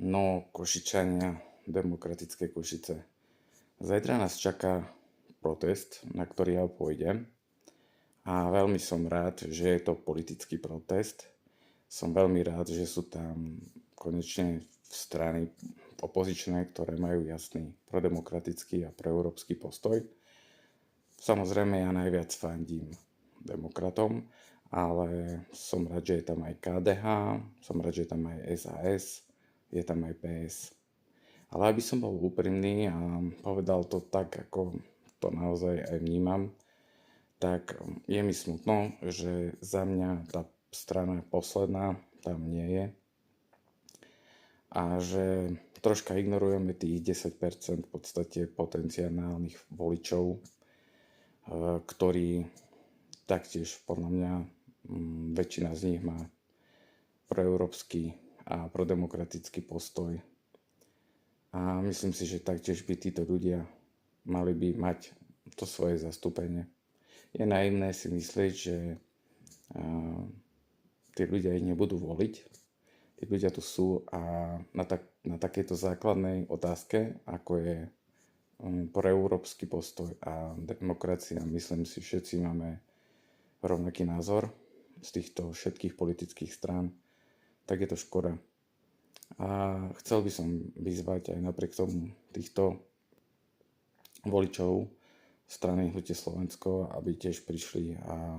No, Košičania, demokratické Košice. Zajtra nás čaká protest, na ktorý ja pôjdem. A veľmi som rád, že je to politický protest. Som veľmi rád, že sú tam konečne strany opozičné, ktoré majú jasný prodemokratický a proeurópsky postoj. Samozrejme, ja najviac fandím demokratom, ale som rád, že je tam aj KDH, som rád, že je tam aj SAS, je tam aj PS. Ale aby som bol úprimný a povedal to tak, ako to naozaj aj vnímam, tak je mi smutno, že za mňa tá strana posledná tam nie je a že troška ignorujeme tých 10% v podstate potenciálnych voličov, ktorí taktiež podľa mňa väčšina z nich má proeurópsky a prodemokratický postoj. A myslím si, že taktiež by títo ľudia mali by mať to svoje zastúpenie. Je naivné si myslieť, že tí ľudia ich nebudú voliť. Tí ľudia tu sú a na takejto základnej otázke, ako je proeurópsky postoj a demokracia, myslím si, všetci máme rovnaký názor z týchto všetkých politických strán, tak je to škoda. A chcel by som vyzvať aj napriek tomu týchto voličov strany Hnutie Slovensko, aby tiež prišli a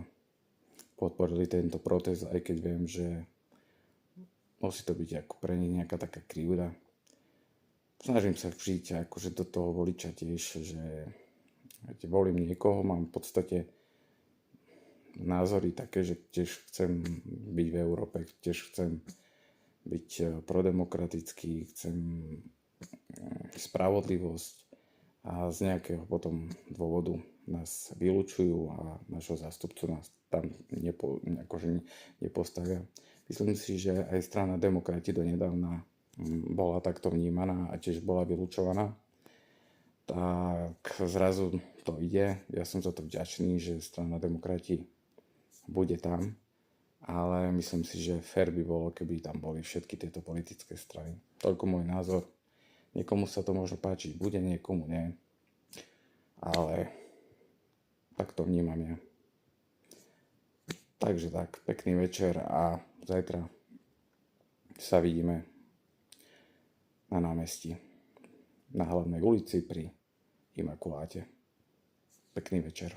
podporili tento protest, aj keď viem, že musí to byť ako pre nich nejaká taká krivda. Snažím sa vžiť akože do toho voliča tiež, že volím niekoho, mám v podstate názory také, že tiež chcem byť v Európe, tiež chcem byť prodemokratický, chcem spravodlivosť a z nejakého potom dôvodu nás vylúčujú a našho zástupcu nás tam nepostavia. Myslím si, že aj strana Demokrati donedávna bola takto vnímaná a tiež bola vylúčovaná. Tak zrazu to ide. Ja som za to vďačný, že strana Demokrati bude tam, ale myslím si, že fér by bolo, keby tam boli všetky tieto politické strany. Toľko môj názor. Niekomu sa to možno páčiť bude, niekomu nie. Ale tak to vnímam ja. Takže tak, pekný večer a zajtra sa vidíme na námestí, na hlavnej ulici pri Imakuláte. Pekný večer.